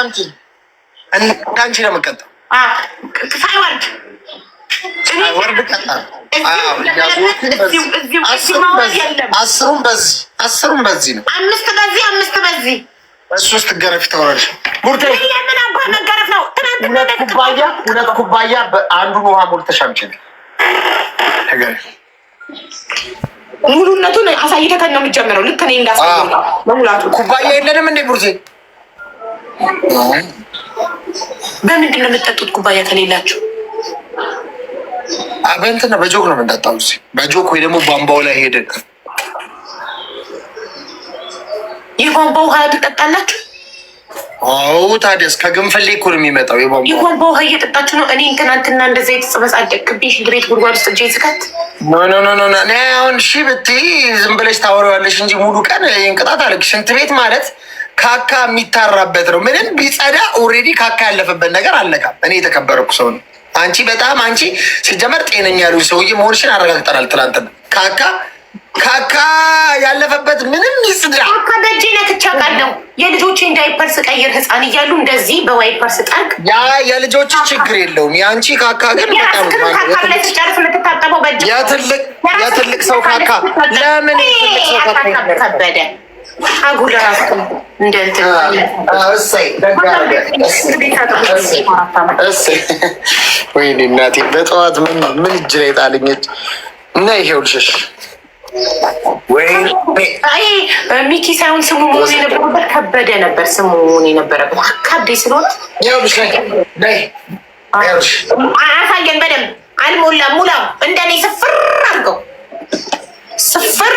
አምጪ። እንዳንቺ ነው የምቀጣው። ሳይወርድ ቀጣል። አስሩም በዚህ ነው። አምስት በዚህ እሱ ውስጥ ገረፊ ተወረድሽ። ምን አባ መገረፍ ነው? ሁለት ኩባያ አንዱን ውሃ ሞልተሽ አምጪ። ሙሉነቱን አሳይተህ ነው የሚጀምረው። ልክ እኔ እንዳሳየው መሙላቱ። ኩባያ የለንም እንዴ ቡርዜ? በምንድን ነው የምትጠጡት ኩባያ ከሌላችሁ? በእንትን በጆክ ነው የምንጠጣው። በጆክ ወይ ደግሞ ቧንቧው ላይ ሄደን የቧንቧ ውሃ ትጠጣላችሁ? አዎ ታዲያስ ከግንፈሌ እኮ ነው የሚመጣው የቧንቧ ውሃ እየጠጣችሁ ነው። እኔ ትናንትና እንደዛ የተጸበጻደቅብኝ ሽንት ቤት ጉድጓድ ውስጥ እጄን ስከት ኖ እኔ አሁን እሺ ብትይ ዝም ብለሽ ታወሪዋለሽ እንጂ ሙሉ ቀን እንቅጣት አለ። ሽንት ቤት ማለት ካካ የሚታራበት ነው። ምንም ቢጸዳ ኦልሬዲ ካካ ያለፈበት ነገር አለቃም። እኔ የተከበረኩ ሰው ነው። አንቺ ሲጀመር ጤነኛ ያሉ ሰውዬ መሆንሽን አረጋግጠናል። ትናንትና ካካ ያለፈበት ምንም ይጽዳ። ካካ በእጄ ነክቼ አውቃለሁ። የልጆቼን ዳይፐር ስቀይር ህፃን እያሉ እንደዚህ በዋይፐር ስጠርግ ያ የልጆች ችግር የለውም። የአንቺ ካካ ግን በጣም ላይ ስጨርስ የምትታጠበው በእጅ የትልቅ ሰው ካካ ለምን የትልቅ ሰው ካካ ከበደ አጉል ራሱ ወይኔ እናቴ በጠዋት ምን እጅ ላይ ጣልኘች እና ይሄውልሽ ሚኪ ሳይሆን ስሙ መሆን የነበረበት ከበደ ነበር። ስሙ መሆን የነበረበት ከብዴ ስለሆነ አሳየን በደምብ አልሞላም። ሙላው እንደኔ ስፍር አድርገው ስፍር።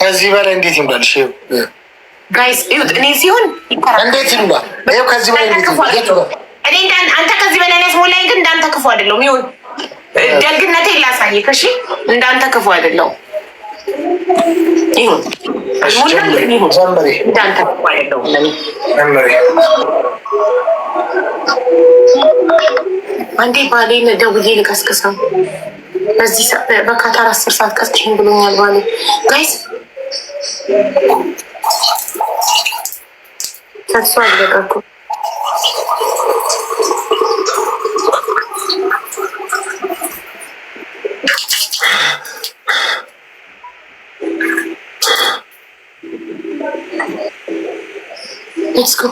ከዚህ በላይ እንዴት ይምላልሽ? ጋይስ እዩት። እኔ ሲሆን እንዴት ይምላል? ይኸው ከዚህ በላይ እንዴት ይምላል? እኔ አንተ ከዚህ በላይ ያስሞላኝ፣ ግን እንዳንተ ክፉ አይደለሁም። ይሁን ደግነቴ ላሳይህ። እሺ እንዳንተ ክፉ አይደለሁም። ይሁን እንዳንተ ክፉ አይደለሁም። አንዴ ባሌን ደውዬ ልቀስቅሰው። በዚህ በካታር 10 ሰዓት ቀስቅሽኝ ብሎኛል ባሌ። ጋይስ ተስፋ አልበቃኩ። Let's go.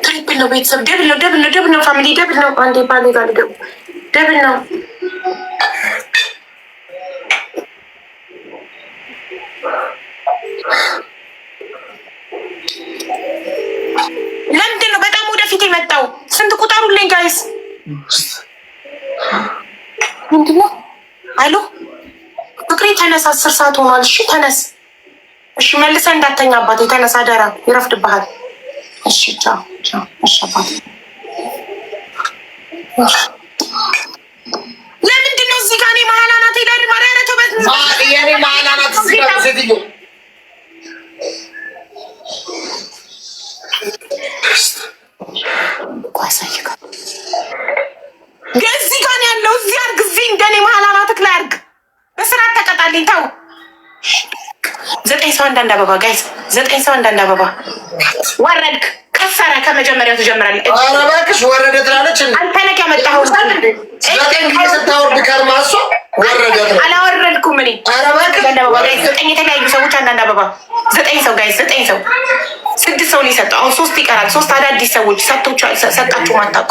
ትሪፕል ነው ቤተሰብ፣ ደብል ነው ፋሚሊ፣ ደብል ነው። አንዴ ባሌ ጋር ደብል ነው። ለምንድን ነው በጣም ወደፊት የመጣው? ስንት ቁጠሩልኝ ጋይስ። ምንድን ነው አሉ? ፍቅሬ ተነስ፣ 10 ሰዓት ሆኗል። እሺ ተነስ። እሺ መልሰህ እንዳተኛ አባቴ፣ ተነስ አደራ፣ ይረፍድብሃል። እሺ ቻው። እሺ አባቴ። ለምንድን ነው እዚህ ጋር እኔ መሀል አናቴ ላይ ማርያረተው የኔ መሀል አናት እዚህ ጋር ሴትዮ እዚህ ጋር ያለው እዚህ አድርግ፣ እዚህ እንደኔ መሀል አናትክ ላይ አድርግ። በስርዓት ተቀጣልኝ። ተው 9 ሰው አንዳንድ አበባ ጋይስ፣ 9 ሰው አንዳንድ አበባ። ወረድክ ከሰረ ከመጀመሪያው ትጀምራለህ። ኧረ እባክሽ ወረደ ትላለች። አንተ ነህ ያመጣኸው። 9 ስታወርድ ከርማሷ ወረደ። አላወረድኩም እኔ። ኧረ እባክሽ አበባ ጋይስ፣ 9 የተለያዩ ሰዎች አንዳንድ አበባ። 9 ሰው ጋይስ፣ 9 ሰው። 6 ሰው ነው የሰጠው። አሁን 3 ይቀራል። 3 አዳዲስ ሰዎች ሰጣችሁ ማታውቁ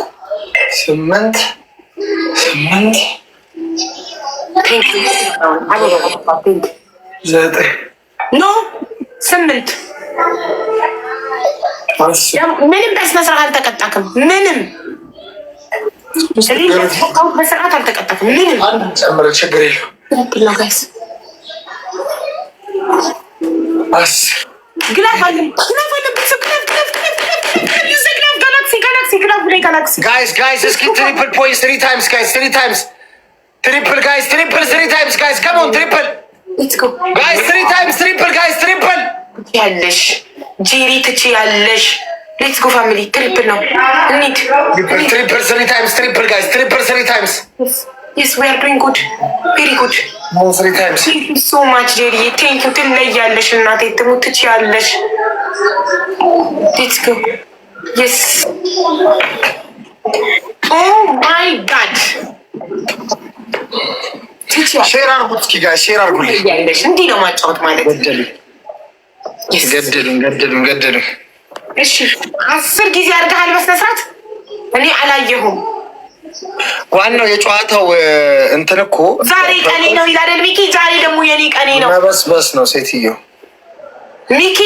8 ኖ 8 ምንም በስነ ስርዓት አልተቀጣክም። ምንም በስርዓት አልተቀጣክም። ምንም ጨምረ ችግር የለውም። ጋይስ ግላፍ አለ Guys, እስኪ triple points 3 times guys, 3 times. Triple guys, triple 3 times guys. Come on, triple. Let's go. Guys, 3 times triple guys, triple. ያለሽ ጄሪ ትቺ ያለሽ ሌትስ ጎ ፋሚሊ ትሪፕል ነው። እንሂድ። Triple 3 times, triple guys, triple 3 times. Yes, we are doing good. Very good. More 3 times. Thank you so much, Jerry. Thank you. ትለያለሽ እናቴ ትሙት ትችያለሽ። Let's go. Yes. Oh my God. ሼር አድርጉት እስኪ ጋር ሼር አድርጉልኝ። ትለያለሽ እንዲህ ነው ማጫወት ማለት። ገደሉ። እሺ 10 ጊዜ አድርገሃል በስነ ስርዓት። እኔ አላየሁም። ዋናው የጨዋታው እንትን እኮ ዛሬ ቀኔ ነው ይላል ሚኪ። ዛሬ ደግሞ የኔ ቀኔ ነው። መበስበስ ነው ሴትዮ ሚኪ።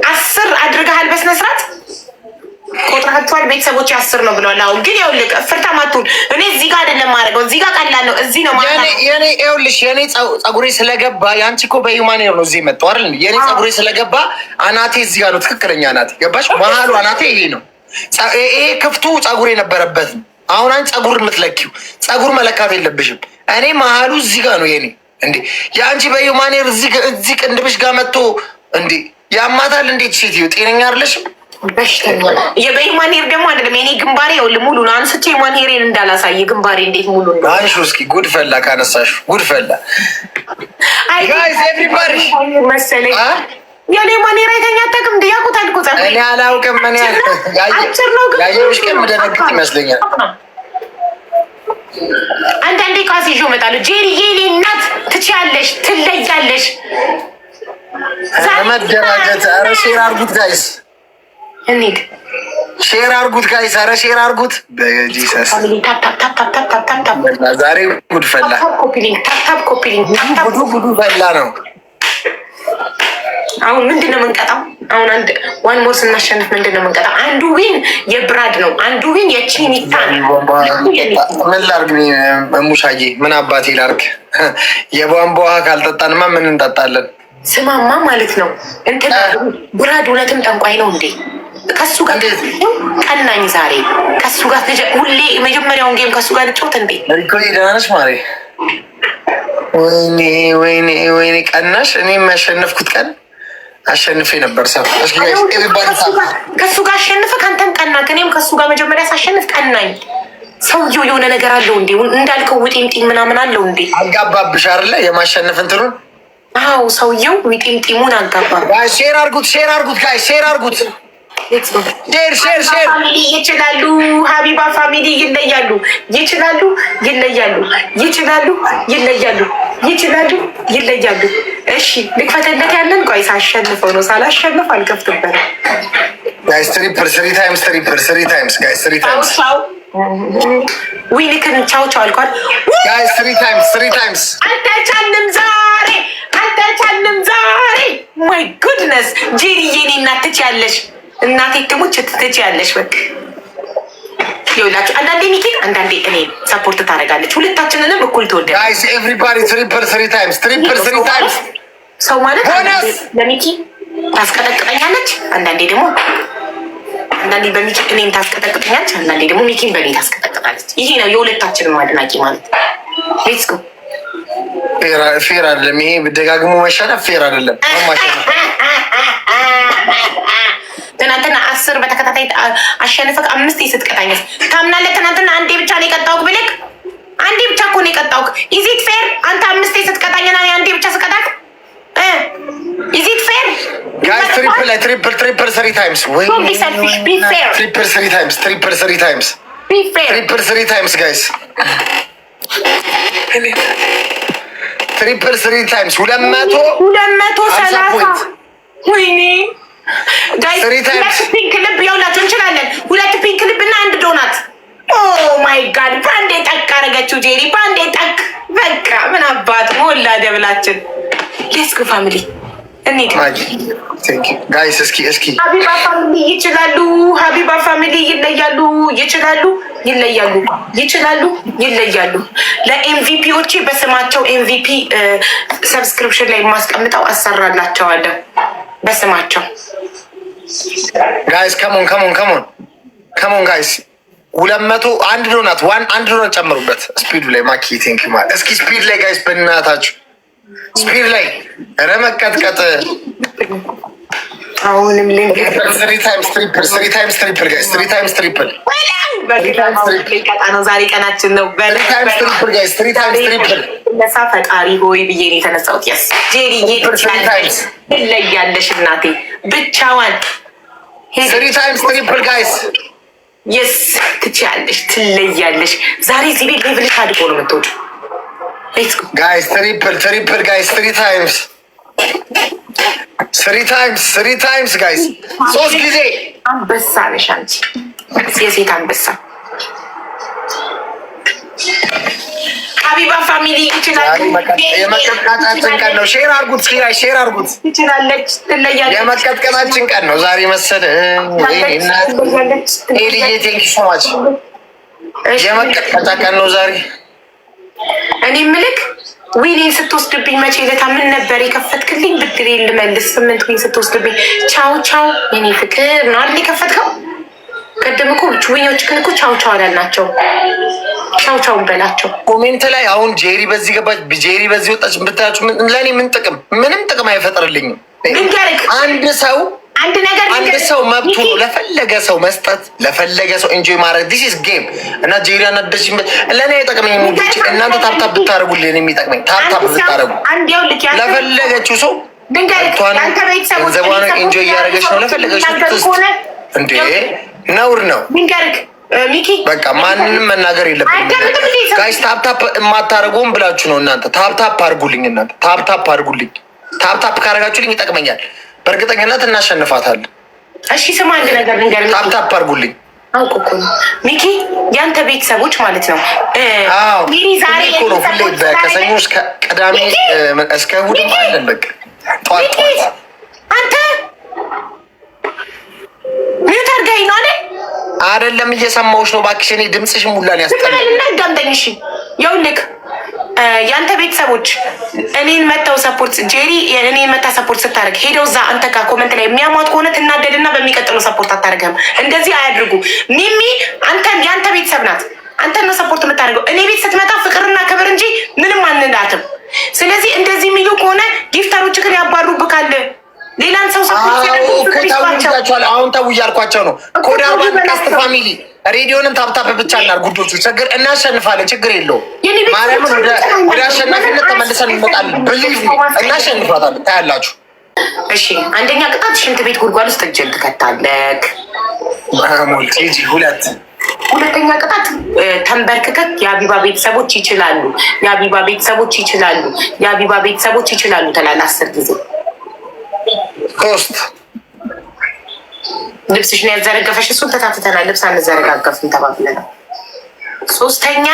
10 አድርገሃል በስነ ስርዓት ቆጥራችኋል። ቤተሰቦች 10 ነው ብለዋል። አሁን ግን ይኸውልህ ፍርታም አትሁን። እኔ እዚህ ጋር አይደለም ማድረገው፣ እዚህ ጋር ቀላል ነው። እዚህ ነው ማለት ነው። የኔ ይኸውልሽ የኔ ፀጉሬ ስለገባ ያንቺ እኮ በዩማኔ ነው እዚህ መጣው አይደል? የኔ ፀጉሬ ስለገባ አናቴ እዚህ ጋር ነው። ትክክለኛ አናቴ ገባሽ? መሀሉ አናቴ ይሄ ነው። ይሄ ክፍቱ ፀጉር የነበረበት ነው። አሁን አንቺ ፀጉር የምትለኪው ፀጉር መለካት የለብሽም። እኔ መሀሉ እዚህ ጋር ነው የኔ። እንዴ የአንቺ በዩማኔር እዚህ ቅንድብሽ ጋር መጥቶ እንዴ ያማታል። እንዴት ሴትዮ ጤነኛ አይደለሽም? በሽተኛ የበዩማኔር ደግሞ አይደለም የኔ ግንባሬ ይኸውልህ ሙሉ ነው። አንስቼ ዩማኔሬን እንዳላሳየ ግንባሬ እንዴት ሙሉ ነው? አንሹ እስኪ ጉድ ፈላ ካነሳሽ ጉድ ፈላ። ጋይስ ኤቭሪባዲ መሰለኝ የኔ ማኔራ የተኛ አታውቅም እንዴ? ያውቁታል እኮ ጸጉሬ። እኔ አላውቅም። ምን ያየሁሽ ቀን ምደነግጥ ይመስለኛል። አንዳንዴ ቃስ ይዤ እመጣለሁ። ጄሪ የኔ እናት ትችያለሽ፣ ትለያለሽ። መደራጀት። ኧረ ሼር አድርጉት ጋይስ፣ እንሂድ። ሼር አድርጉት ጋይስ፣ ኧረ ሼር አድርጉት። በጂሰስ ዛሬ ጉድ ፈላ፣ ጉዱ ፈላ ነው። አሁን ምንድን ነው የምንቀጣው? አሁን አንድ ዋን ሞር ስናሸንፍ ምንድን ነው የምንቀጣው? አንዱ ዊን የብራድ ነው፣ አንዱ ዊን የቺኒታ ነው። ምን ላርግ ሙሻዬ? ምን አባቴ ላርግ? የቧንቧ ውሃ ካልጠጣንማ ምን እንጠጣለን? ስማማ ማለት ነው እንትን ብራድ እውነትም ጠንቋይ ነው እንዴ? ከሱ ጋር ቀናኝ ዛሬ ከሱ ጋር ሁሌ መጀመሪያውን ጌም ከሱ ጋር ልጮት እንዴ? ደህና ነሽ ማሬ? ወይኔ ቀናሽ። እኔ የሚያሸነፍኩት ቀን አሸንፌ ነበር። ሰው ከሱ ጋር አሸንፈ ከአንተም ቀና፣ እኔም ከሱ ጋር መጀመሪያ ሳሸንፍ ቀናኝ። ሰውየው የሆነ ነገር አለው እንዴ? እንዳልከው ውጤምጢም ምናምን አለው እንዴ? አጋባብሽ አይደለ? የማሸነፍ እንትኑን። አዎ ሰውየው ውጤምጢሙን አጋባ። ሼር አርጉት ጋይ፣ ሼር አርጉት። ሼር ይችላሉ። ሀቢባ ፋሚሊ ይለያሉ። እሺ ልክፈተለት ያለን ቆይ ሳሸንፈው ነው። ሳላሸንፍ አልከፍትበትም። ጋይስ ትሪፕል 3 ታይምስ ጋይስ 3 ታይምስ ዊኒክን ቻው አልኳል። ጋይስ 3 ታይምስ አልተቻልንም ዛሬ ማይ ጉድነስ ጄሪ የኔ እናት ትችያለሽ። እናቴ ትሙች ትችያለሽ። በቃ ይኸውላችሁ አንዳንዴ ሚኪን አንዳንዴ እኔ ሰፖርት ታደርጋለች። ሁለታችንንም እኩል ተወደ ጋይስ ኤቭሪባዲ ትሪፕል 3 ታይምስ ሰው ማለት ለሚኪ ታስቀጠቅጠኛለች፣ አንዳንዴ በሚኪ እኔን ታስቀጠቅጠኛለች፣ አንዳንዴ ደግሞ ሚኪን በእኔ ታስቀጠቅጣለች። ይሄ ነው የሁለታችንም አድናቂ ማለት። ሌትስ ጎ። ፌር አይደለም ይሄ፣ ደጋግሞ መሸነፍ ፌር አይደለም። ትናንትና 10 በተከታታይ አሸንፈህ 5 ስትቀጣኝ ታምናለህ? ትናንትና አንዴ ብቻ ነው የቀጣሁህ ብልክ፣ አንዴ ብቻ እኮ ነው የቀጣሁህ። ኢዚት ፌር? አንተ 5 ስትቀጣኝና አንዴ ብቻ ስቀጣህ ኢዚት ፌር? ጋይስ ትሪፕል 3 ታይምስ ወይ ትሪፕል 3 ታይምስ ትሪፕል 3 ታይምስ ጋይስ ትሪፕል 3 ታይምስ 230 ወይኔ ጋይስ 2 ፒንክ ልብ ያውላችሁ እንችላለን። 2 ፒንክ ልብ እና 1 ዶናት። ኦ ማይ ጋድ ባንዴ ጠቅ አረገችው ጄሪ፣ ባንዴ ጠቅ። በቃ ምን አባት ሞላ ደብላችን። ሌትስ ጎ ፋሚሊ እንሂድ ጋይስ። እስኪ ሀቢባ ፋሚሊ ይችላሉ። ሀቢባ ፋሚሊ ይለያሉ። ለኤምቪፒዎቼ በስማቸው ኤምቪፒ ሰብስክሪፕሽን ላይ የማስቀምጠው አሰራላቸዋለሁ በስማቸው። ጋይስ ከሞን ጋይስ 201 ዶናት 1 ዶናት ጨምሩበት። ስፒዱ ላይ ማኪ ቴንክ ዩ ማለት እስኪ ስፒድ ላይ ጋይስ በእናታችሁ ስፒድ ላይ ኧረ መቀጥቀጥ አሁንም ስሪ ታይምስ ትሪፕል ጋይስ፣ ስሪ ታይምስ ትሪፕል ነው። ዛሬ ቀናችን ነው። ነሳ ፈጣሪ ሆይ ብዬ ነው የተነሳሁት። የስ ጄሪዬ ትለያለሽ እናቴ ብቻዋን። ስሪ ታይምስ ትሪፕል ጋይስ፣ የስ ትችያለሽ፣ ትለያለሽ። ዛሬ እዚህ ቤት ሌቭልሽ አድጎ ነው የምትወጪው ጋይስ። ትሪፕል ጋይስ፣ ስሪ ታይምስ ጋይስ፣ 3 ጊዜ። አንበሳ ነሽ አንቺ፣ የሴት አንበሳ። ሀቢባ ፋሚሊ ይችላል። የመቀጥቀጣችን ቀን ነው። ሼር አርጉት፣ ሼር አርጉት። ትችላለች፣ ትለያለች። የመቀጥቀጣችን ቀን ነው ዛሬ መሰለ። ኤልዬ ቴንክ ሶ ማች። የመቀጥቀጫ ቀን ነው ዛሬ። እኔ ምልክ ዊኔን ስትወስድብኝ መቼ ለታ ምን ነበር የከፈትክልኝ? ብድሬን ልመልስ 8 ዊን ስትወስድብኝ ቻው ቻው የኔ ፍቅር ነው አይደል የከፈትከው? ቀደም እኮ ዊኞች ግን እኮ ቻው ቻው አላልናቸው። ቻው ቻው በላቸው። ኮሜንት ላይ አሁን ጄሪ በዚህ ገባች፣ ጄሪ በዚህ ወጣች ብታያችሁ ለእኔ ምን ጥቅም? ምንም ጥቅም አይፈጥርልኝም። አንድ ሰው መብቱ ነው ለፈለገ ሰው መስጠት፣ ለፈለገ ሰው ኢንጆይ ማድረግ። ዲስ ኢዝ ጌም እና ጄሪ አናደሽበት። ለእኔ አይጠቅመኝም። እናንተ ታፕታፕ ብታደርጉልኝ የሚጠቅመኝ ታፕታፕ ብታደርጉ። ለፈለገችው ሰው ገንዘቧን ኢንጆይ እያደረገች ነው። ለፈለገችው እንዴ ነውር ነው። በቃ ማንንም መናገር የለብኝም ጋይስ። ታፕታፕ የማታደርጉም ብላችሁ ነው እናንተ። ታፕታፕ አድርጉልኝ፣ እናንተ ታፕታፕ አድርጉልኝ። ታፕታፕ ካደረጋችሁልኝ ይጠቅመኛል። በእርግጠኝነት እናሸንፋታለን። እሺ ስማ፣ አንድ ነገር ልንገርህ። ታፕታፕ አድርጉልኝ። አውቁ እኮ ነው ሚኪ፣ ያንተ ቤተሰቦች ማለት ነው። ዛሬ ከሰኞ እስከ ቅዳሜ እስከ እሑድ አለን። በቃ ጠዋት አንተ ሚዩት አድርገኸኝ ነው አይደል? አይደለም እየሰማሁሽ ነው። እባክሽ እኔ ድምፅሽን ሙላን ያስጠላል። እንዳምጠኝ። እሺ ይኸውልህ ያንተ ቤተሰቦች እኔን መተው ሰፖርት ጄሪ እኔን መታ ሰፖርት ስታደርግ ሄደው እዛ አንተ ጋር ኮመንት ላይ የሚያሟት ከሆነ ትናደድና በሚቀጥለው ሰፖርት አታደርግም። እንደዚህ አያድርጉ። ሚሚ አንተን ያንተ ቤተሰብ ናት። አንተን ነው ሰፖርት የምታደርገው። እኔ ቤት ስትመጣ ፍቅርና ክብር እንጂ ምንም አንላትም። ስለዚህ እንደዚህ የሚሉ ከሆነ ጊፍተሮች ግን ያባሩብካል። ሌላን ሰው ሰፖርት አሁን ተው እያልኳቸው ነው። ኮዳ ባንካስት ፋሚሊ ሬዲዮንን ታፕታፕ ብቻ እናድርግ ጉዶቹ። ችግር እናሸንፋለን፣ ችግር የለውም። ማርያምን ወደ አሸናፊነት ተመልሰን እንመጣለን። ብሊቭ እናሸንፋታለን። ታያላችሁ። እሺ አንደኛ ቅጣት ሽንት ቤት ጉድጓድ ውስጥ እጅን ትከታለክ። ሁለተኛ ቅጣት ተንበርክከት የአቢባ ቤተሰቦች ይችላሉ፣ የአቢባ ቤተሰቦች ይችላሉ፣ የአቢባ ቤተሰቦች ይችላሉ ትላለህ 10 ጊዜ። ሶስት ልብስሽ ነው ያዘረገፈሽ። እሱን ተታትተናል። ልብስ አንዘረጋገፍም ተባብለናል። ሶስተኛ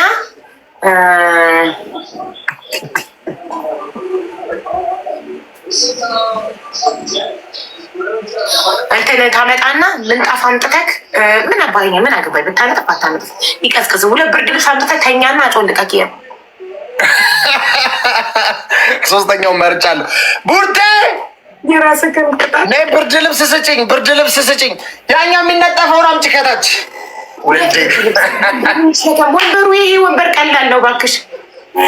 እንትን ታመጣና ምንጣፍ አምጥተክ ምን አባኝ ምን አገባኝ ብታነጥፍ አታነጥፍ ይቀዝቅዝ። 2 ብርድ ልብስ አምጥተክ ተኛና አጮልቀክ። ሶስተኛው መርጫለሁ። ቡርቴ የራስህን ቅጣት ነይ። ብርድ ልብስ ስጭኝ፣ ብርድ ልብስ ስጭኝ። ያኛ የሚነጠፈውን አምጪ ከታች። ወንበሩ ይሄ ወንበር ቀላል ነው እባክሽ።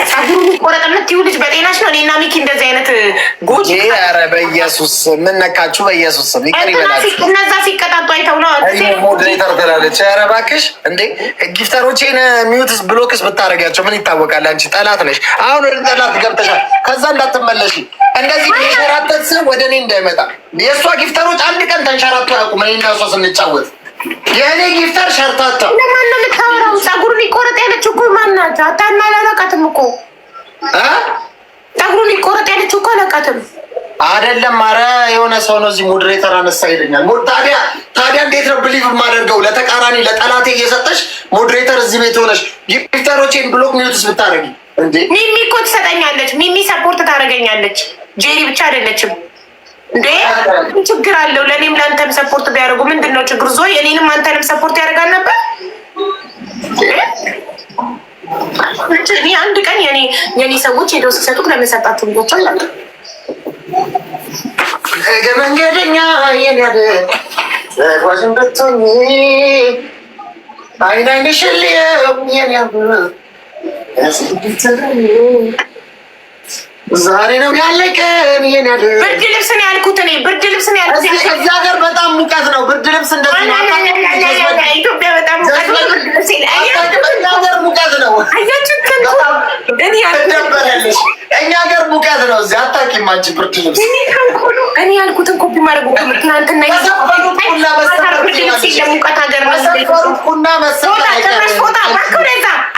ጸጉሩ ሊቆረጥ የምትይው ልጅ በጤናሽ ነው? እኔና ሚኪ እንደዚህ አይነት ጎጂ። ኧረ በኢየሱስ ምን ነካችሁ? በኢየሱስ ይቅር ይበላችሁ። እነዛ ሲቀጣጡ አይተው ነው ሞዴሬተር ትላለች። ኧረ እባክሽ እንዴ ጊፍተሮቼን ሚዩትስ ብሎክስ ብታደርጊያቸው ምን ይታወቃል? አንቺ ጠላት ነሽ። አሁን ወደ ጠላት ገብተሻል። ከዛ እንዳትመለሺ። እንደዚህ የሚሸራተት ስም ወደ እኔ እንዳይመጣ። የእሷ ጊፍተሮች አንድ ቀን ተንሸራቶ ያውቁም። እኔ እና እሷ ስንጫወት የእኔ ጊፍተር ሸርታታ። ለማን ነው የምታወራው? ጸጉሩ ሊቆረጥ ያለችው እኮ ማናት? አታናላላቃትም እኮ ጸጉሩ ሊቆረጥ ያለችው እኮ አላቃትም። አይደለም ኧረ የሆነ ሰው ነው እዚህ ሞዴሬተር አነሳ ይለኛል። ታዲያ እንዴት ነው ብሊቭ የማደርገው? ለተቃራኒ ለጠላቴ እየሰጠሽ ሞዴሬተር እዚህ ቤት ሆነሽ ጊፍተሮቼን ብሎክ ሚዩትስ ብታደርጊ እንዴ? ሚሚ እኮ ትሰጠኛለች። ሚሚ ሰፖርት ታደርገኛለች። ጄሪ ብቻ አይደለችም እንዴ? ችግር አለው? ለእኔም ለአንተም ሰፖርት ቢያደርጉ ምንድን ነው ችግር? ዞ የኔንም አንተንም ሰፖርት ያደርጋል ነበር። አንድ ቀን የኔ ሰዎች ሄደው ሲሰጡት ለምን ሰጣችሁ ልጆች አላለ መንገደኛ የኔያደ ዋሽንግቶን አይን አይንሽልየው የኔያ ዛሬ ነው ያለቀን። ብርድ ልብስ ነው ያልኩት እኔ ብርድ ልብስ ነው ያልኩት። እዚህ ሀገር በጣም ሙቀት ነው። ብርድ ልብስ እንደዚህ ነው። ኢትዮጵያ በጣም ሙቀት ነው። ብርድ ልብስ ሙቀት ነው። እኛ ሀገር ሙቀት ነው። እዚህ አታውቂም አንቺ ብርድ ልብስ። እኔ ያልኩትን ኮፒ ማድረግ ትናንትና ሙቀት ሀገር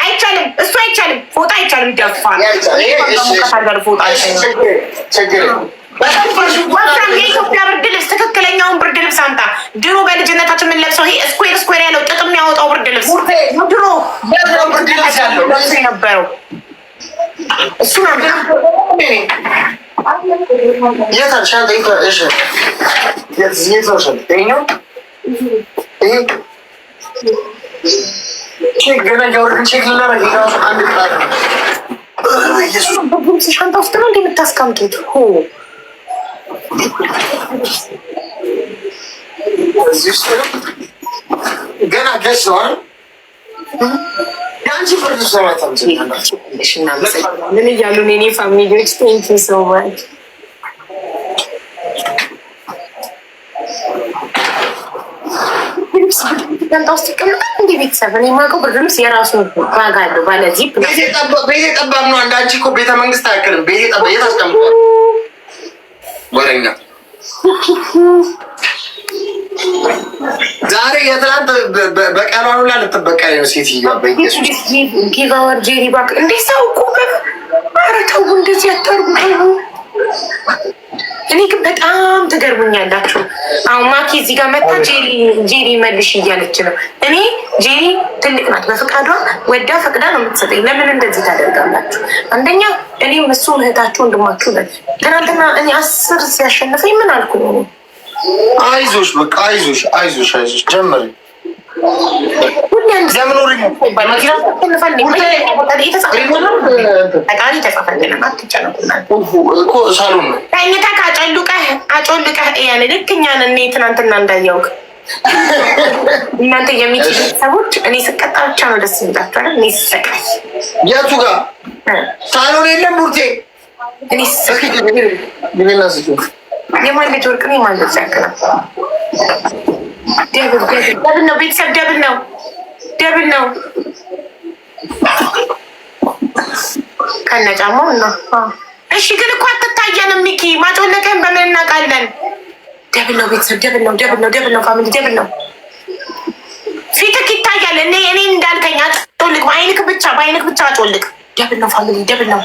አይቻልም። እሱ አይቻልም። ፎጣ አይቻልም። ደፋ የኢትዮጵያ ብርድ ልብስ ትክክለኛውን ብርድ ልብስ አምጣ። ድሮ በልጅነታችን የምንለብሰው ይሄ ስኩዌር ያለው ጥቅም የሚያወጣው ብርድ ልብስ ድሮ ነበረው። እሱ ሻንጣ ውስጥ ነው እንደምታስቀምጡት። ገና ገዝተዋል። ምን እያሉ የኔ ፋሚሊዎች ቴንኪ ሶ ማች። ሻንጣ ውስጥ ይቀመጣል እንደ ቤተሰብ። እኔ የማውቀው ብርድ ልብስ የራሱ ዋጋ አለው። ባለ ዚፕ ቤቴ ጠባብ ነው። አንዳንቺ እኮ ቤተ መንግስት አያክልም። ቤቴ ጠባብ የት አስቀምጧል? ወረኛ ዛሬ የትላንት በቀሏን ሁላ ልትበቀል ነው ሴትዮዋ። በኢየሱስ ጊቫወር ጄሪ ባክ እንዴ ሰው እኮ ኧረ ተው እንደዚህ አታርጉ። እኔ ግን በጣም ትገርሙኛላችሁ። አሁን ማኪ እዚህ ጋር መታ ጄሪ መልሽ እያለች ነው። እኔ ጄሪ ትልቅ ናት፣ በፍቃዷ ወዳ ፈቅዳ ነው የምትሰጠኝ። ለምን እንደዚህ ታደርጋላችሁ? አንደኛ እኔም እሱ እህታችሁ ወንድማችሁ ነን። ትናንትና እኔ 10 ሲያሸንፈኝ ምን አልኩኝ? አይዞሽ በቃ አይዞሽ ጀመሪ ልክኛን እኔ ትናንትና እንዳያውቅ እናንተ የሚችሉ ሰዎች እኔ ስቀጣ ብቻ ነው ደስ ይላችኋል። እኔ ስሰቃይ የቱ ጋር ሳሎን የለም ቡርቴ እኔ የማን ልጅ ወርቅ ነው የማን ልጅ ያክል ደብል ነው ቤተሰብ ደብል ነው ከነጫማው ነው። እሺ ግን እኮ አትታየንም ሚኪ ማጮለቀን በምን እናውቃለን? ደብል ነው ቤተሰብ ደብል ነው ፋሚሊ ደብል ነው። ፊትክ ይታያል። እኔ እንዳልከኝ አጮልቅ በአይንክ ብቻ አጮልቅ። ደብል ነው ፋሚሊ ደብል ነው።